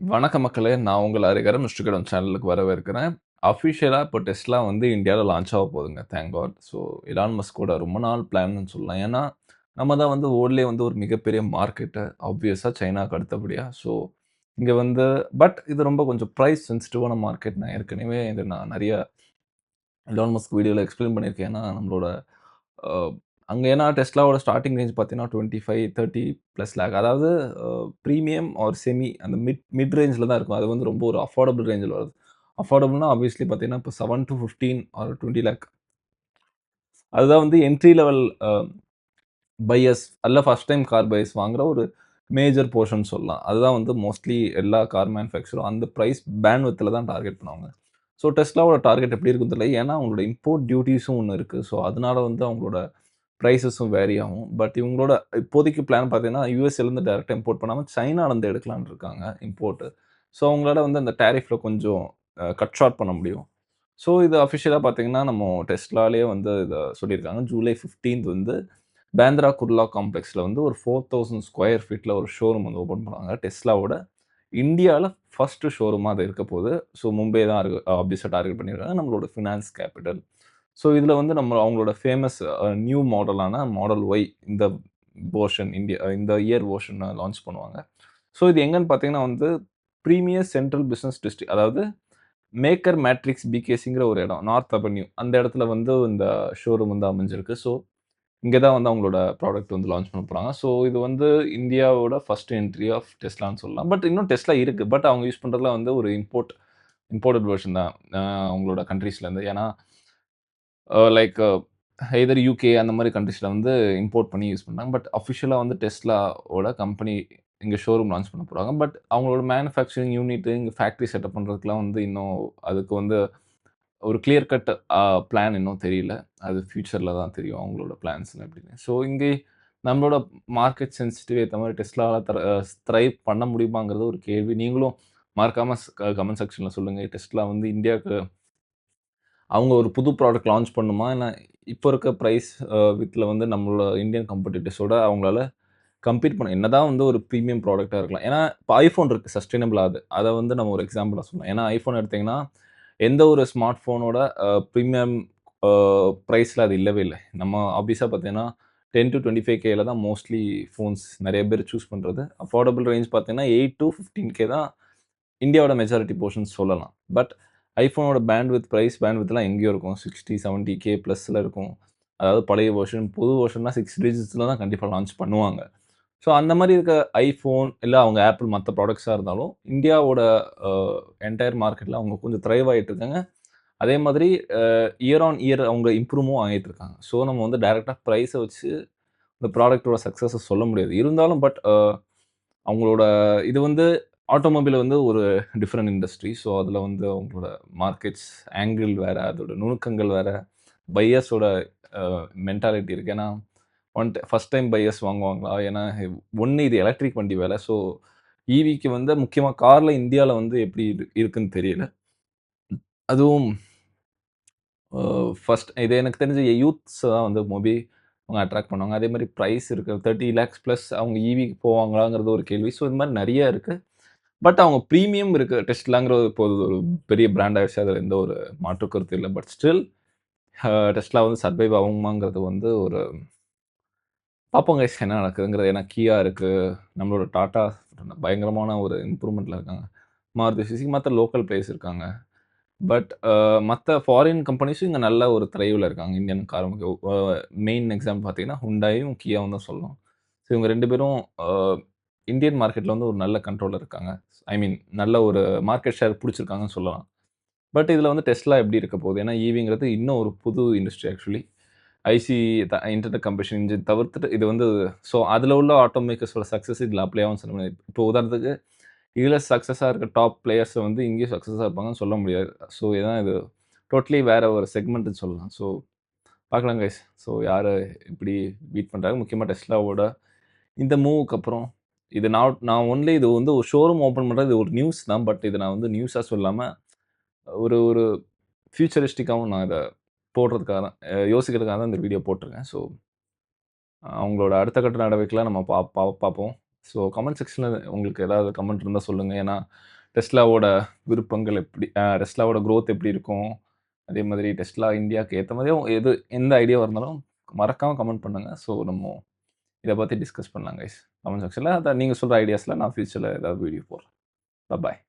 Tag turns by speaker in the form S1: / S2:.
S1: வணக்கம் மக்களே! நான் உங்கள் ஹரிஹரன் மிஸ்டர் சேனலுக்கு வரவேற்கிறேன். அஃபிஷியலா இப்போ டெஸ்லா வந்து இந்தியால லான்ச் ஆக போகுதுங்க. Thank God. ஸோ எலான் மஸ்க்கோட ரொம்ப நாள் பிளான்னு சொல்லலாம். ஏன்னா, நம்ம தான் வந்து வேர்ல்ட்லயே வந்து ஒரு மிகப்பெரிய மார்க்கெட்டு. ஆப்வியஸா சைனாக்கு அடுத்தபடியா. ஸோ இங்க வந்து இது ரொம்ப கொஞ்சம் பிரைஸ் சென்சிட்டிவான மார்க்கெட். நான் நெறைய எலான் மஸ்க் வீடியோல எக்ஸ்பிளைன் பண்ணியிருக்கேன். ஏன்னா, நம்மளோட அ அங்க ஏன்னா டெஸ்லாவோட ஸ்டார்ட்டிங் ரேஞ்ச் பார்த்தீங்கன்னா, 25, 30 பிளஸ் லேக். அதாவது பிரீமியம் ஆர் செமி அந்த மிட் ரேஞ்சில தான் இருக்கும். அது வந்து ரொம்ப ஒரு அஃபோர்டபிள் ரேஞ்சில வருது. அஃபோர்டபுள்னா ஆப்வியஸ்லி பார்த்தீங்கன்னா, இப்போ 7 டூ 15 ஆர் 20 லேக். அதுதான் வந்து என்ட்ரி லெவல் பையர்ஸ் அல்ல ஃபர்ஸ்ட் டைம் கார் பையர்ஸ் வாங்குற ஒரு மேஜர் போர்ஷன் சொல்லலாம். அதுதான் வந்து மோஸ்ட்லி எல்லா கார் மேனுஃபேக்சரும் அந்த பிரைஸ் பேண்ட்வித்ல தான் டார்கெட் பண்ணுவாங்க. ஸோ டெஸ்லாவோட டார்கெட் எப்படி இருக்குன்னு தெரியல. ஏன்னா அவங்களோட இம்போர்ட் டியூட்டீஸும் ஒண்ணு இருக்கு. ஸோ அதனால வந்து அவங்களோட பிரைஸஸும் வேரி ஆகும். பட் இவங்களோட இப்போதைக்கு பிளான் பார்த்தீங்கன்னா, யுஎஸ்ஏலேருந்து டைரக்ட்டா இம்போர்ட் பண்ணாம சைனாலருந்து எடுக்கலான்னு இருக்காங்க இம்போர்ட்டு. ஸோ அவங்களால வந்து அந்த டாரிஃப்ல கொஞ்சம் கட் ஷார்ட் பண்ண முடியும். ஸோ இது அஃபிஷியலா பார்த்தீங்கன்னா, நம்ம டெஸ்லாலயே வந்து இத சொல்லியிருக்காங்க. ஜூலை 15 வந்து பேந்திரா குர்லா காம்ப்ளெக்ஸ்ல வந்து ஒரு 4000 ஸ்கொயர் ஃபீட்ல ஒரு ஷோரூம் வந்து ஓப்பன் பண்ணுவாங்க. டெஸ்லாவோட இந்தியால ஃபர்ஸ்ட் ஷோரூமா அது இருக்க போது. ஸோ மும்பை தான் இருக்கு ஆப்வியஸா டார்கெட் பண்ணியிருக்காங்க. நம்மளோட ஃபினான்ஸ் கேபிட்டல். ஸோ இதுல வந்து அவங்களோட ஃபேமஸ் நியூ மாடலான மாடல் ஒய் இந்த இந்த இயர் வெர்ஷன் லான்ச் பண்ணுவாங்க. ஸோ இது எங்கன்னு பார்த்தீங்கன்னா வந்து பிரீமியர் சென்ட்ரல் பிசினஸ் டிஸ்ட்ரிக்ட் அதாவது மேக்கர் மேட்ரிக்ஸ் பிகேசிங்கிற ஒரு இடம். நார்த் அவென்யூ அந்த இடத்துல வந்து இந்த ஷோரூம் வந்து அமைஞ்சிருக்கு. ஸோ இங்க தான் வந்து அவங்களோட ப்ராடக்ட் வந்து லான்ச் பண்ண போறாங்க. ஸோ இது வந்து இந்தியாவோட ஃபர்ஸ்ட் என்ட்ரி ஆஃப் டெஸ்லான்னு சொல்லலாம். பட் இன்னும் டெஸ்லா இருக்கு. பட் அவங்க யூஸ் பண்றதுலாம் வந்து ஒரு இம்போர்ட்டட் வெர்ஷன் தான். அவங்களோட கண்ட்ரீஸ்லேருந்து. ஏன்னா லைக் எய்தர் யுகே அந்த மாரி கண்ட்ரீஸ்ல வந்து இம்போர்ட் பண்ணி யூஸ் பண்றாங்க. பட் அஃபிஷியலா வந்து டெஸ்லாவோட கம்பெனி இங்க ஷோரூம் லான்ச் பண்ண போறாங்க. பட் அவங்களோட மேனுஃபேக்சரிங் யூனிட் இங்க ஃபேக்டரி செட்டப் பண்றதுக்குலாம் வந்து இன்னும் அதுக்கு வந்து ஒரு கிளியர் கட் பிளான் இன்னும் தெரியல. அது ஃபியூச்சர்ல தான் தெரியும் அவங்களோட பிளான்ஸ்லாம் எப்படின்னு. ஸோ இங்கே நம்மளோட மார்க்கெட் சென்சிட்டிவ் ஏத்த மாரி டெஸ்லால த்ரைவ் பண்ண முடியுமாங்கிறது ஒரு கேள்வி. நீங்களும் மறக்காம கமெண்ட் செக்ஷன்ல சொல்லுங்க. டெஸ்லா வந்து இந்தியாவுக்கு அவங்க ஒரு புது ப்ராடக்ட் லான்ச் பண்ணுமா? இல்ல இப்போ இருக்க பிரைஸ் வித்ல வந்து நம்மளோட இந்தியன் காம்படிட்டர்ஸோட அவங்களால கம்பீட் பண்ண என்னதான் வந்து ஒரு பிரீமியம் ப்ராடக்ட்டா இருக்கலாம். ஏன்னா, இப்ப iPhone இருக்கு சஸ்டெய்னபிள் ஆது. அத வந்து நம்ம ஒரு எக்ஸாம்பிளா சொல்லலாம். ஏன்னா, iPhone எடுத்தீங்கன்னா, எந்த ஒரு ஸ்மார்ட் ஃபோனோட பிரீமியம் அ பிரைஸ்ல அது இல்லவே இல்ல. நம்ம ஆப்வியஸா பார்த்தீங்கன்னா, 10-25Kல தான் மோஸ்ட்லி ஃபோன்ஸ் நெறைய பேர் சூஸ் பண்றது. அஃபோர்டபிள் ரேஞ்ச் பார்த்தீங்கன்னா, 8-15K தான் இந்தியாவோட மெஜாரிட்டி போர்ஷன்ஸ் சொல்லலாம். பட் ஐஃபோனோட பேண்ட்வித்லாம் எங்கேயோ இருக்கும். 60, 70K பிளஸ்ல இருக்கும். அதாவது பழைய வெர்ஷன், புது வெர்ஷன்னா 6 டிஜிட்ஸ்ல தான் கண்டிப்பா லான்ச் பண்ணுவாங்க. ஸோ அந்த மாரி இருக்க ஐஃபோன், இல்ல அவங்க ஆப்பிள் மத்த ப்ராடக்ட்ஸா இருந்தாலும், இந்தியாவோட அ என்டயர் மார்க்கெட்ல அவங்க கொஞ்சம் த்ரைவ் ஆயிட்டு இருக்காங்க. அதே மாதிரி இயர் ஆன் இயர் அவங்க இம்ப்ரூவும் ஆகிட்டு இருக்காங்க. ஸோ நம்ம வந்து டைரக்ட்டா பிரைஸ வச்சு இந்த ப்ராடக்ட்டோட சக்ஸஸ சொல்ல முடியாது. இருந்தாலும் அவங்களோட இது வந்து ஆட்டோமொபைல் வந்து ஒரு டிஃபரெண்ட் இண்டஸ்ட்ரி. ஸோ அதில வந்து அவங்களோட மார்க்கெட்ஸ் ஆங்கிள் வேற, அதோட நுணுக்கங்கள் வேற, பையர்ஸோட அ மென்டாலிட்டி இருக்கு. ஏன்னா, ஃபர்ஸ்ட் டைம் பையர்ஸ் வாங்குவாங்களா? ஏன்னா, ஒண்ணு இது எலக்ட்ரிக் வண்டி வேற. ஸோ ஈவிக்கு வந்து முக்கியமா கார்ல இந்தியால வந்து எப்படி இருக்குன்னு தெரியல. அதுவும் அ ஃபர்ஸ்ட் இது எனக்கு தெரிஞ்சு யூத்ஸ் தான் வந்து அவங்க அட்ராக்ட் பண்ணுவாங்க. அதேமாரி பிரைஸ் இருக்கு. 30 லேக்ஸ் பிளஸ் அவங்க ஈவிக்கு போவாங்களாங்கிறது ஒரு கேள்வி. ஸோ இந்த மாரி நெறைய இருக்கு. பட் அவங்க பிரீமியம் இருக்கு. டெஸ்லாங்கிறது இப்போ ஒரு பெரிய பிராண்ட் ஆயிருச்சு. அதுல எந்த ஒரு மாற்று கருத்தும் இல்ல. பட் ஸ்டில் டெஸ்லா வந்து சர்வைவ் ஆகுமாங்கிறது வந்து ஒரு பார்ப்போம் கைஸ் என்ன நடக்குதுங்கிறது. ஏன்னா கியா இருக்கு. நம்மளோட டாடா பயங்கரமான ஒரு இம்ப்ரூவ்மெண்ட்ல இருக்காங்க. மாருதி சுசுகி மத்த லோக்கல் பிளேயர்ஸ் இருக்காங்க. பட் மத்த ஃபாரின் கம்பெனிஸும் இங்க நல்ல ஒரு திரையுல இருக்காங்க. இந்தியன் கார் மெயின் எக்ஸாம்பிள் பார்த்தீங்கன்னா, ஹுண்டாயும், கியாவும் தான் சொல்லணும். ஸோ இவங்க 2 பேரும் அ இந்தியன் மார்க்கெட்ல வந்து ஒரு நல்ல கண்ட்ரோல்ல இருக்காங்க. ஐ மீன் நல்ல ஒரு மார்க்கெட் ஷேர் புடிச்சிருக்காங்கன்னு சொல்லலாம். பட் இதுல வந்து டெஸ்லா எப்படி இருக்க போகுது? ஏன்னா ஈவிங்கிறது இன்னும் ஒரு புது industry actually. IC internal combustion engine தவிர்த்துட்டு இது வந்து ஸோ அதுல உள்ள ஆட்டோ மேக்கர்ஸோட சக்சஸ் இதுல அப்ளை ஆகும்னு சொல்ல முடியாது. இப்போ உதாரணத்துக்கு இதுல சக்சஸா இருக்க டாப் பிளேயர்ஸ் வந்து இங்கேயும் சக்சஸா இருப்பாங்கன்னு சொல்ல முடியாது. ஸோ இதான் இது டோட்டலி வேற ஒரு செக்மெண்ட்ன்னு சொல்லலாம். ஸோ பார்க்கலாம் கைஸ். ஸோ யாரு எப்படி பீட் பண்றாங்க. முக்கியமா டெஸ்லாவோட இந்த மூவ்க்கு அப்புறம் இது நான் ஒன்லி இது வந்து ஒரு ஷோரூம் ஓப்பன் பண்றது இது ஒரு நியூஸ் தான். பட் இத நான் வந்து நியூஸா சொல்லாம ஒரு ஒரு ஃபியூச்சரிஸ்டிக்காவும் நான் இத போடுறதுக்காக தான் யோசிக்கிறதுக்காக தான் இந்த வீடியோ போட்டிருக்கேன். ஸோ அவங்களோட அடுத்த கட்ட நடவடிக்கைலாம் நம்ம பார்ப்போம். ஸோ கமெண்ட் செக்ஷன்ல உங்களுக்கு ஏதாவது கமெண்ட் இருந்தா சொல்லுங்க. ஏன்னா, டெஸ்லாவோட விருப்பங்கள் எப்படி டெஸ்லாவோட குரோத் எப்படி இருக்கும்? அதே மாதிரி டெஸ்லா இந்தியாவுக்கு ஏத்த மாதிரியும் எந்த ஐடியாவா இருந்தாலும் மறக்காம கமெண்ட் பண்ணுங்க. ஸோ நம்ம இத பத்தி டிஸ்கஸ் பண்ணலாம் கைஸ். கமெண்ட் செக்ஷன்ல. அதான் நீங்க சொல்ற ஐடியாஸ்ல நான் ஃபியூச்சர்ல ஏதாவது வீடியோ போடுறேன். பாய்.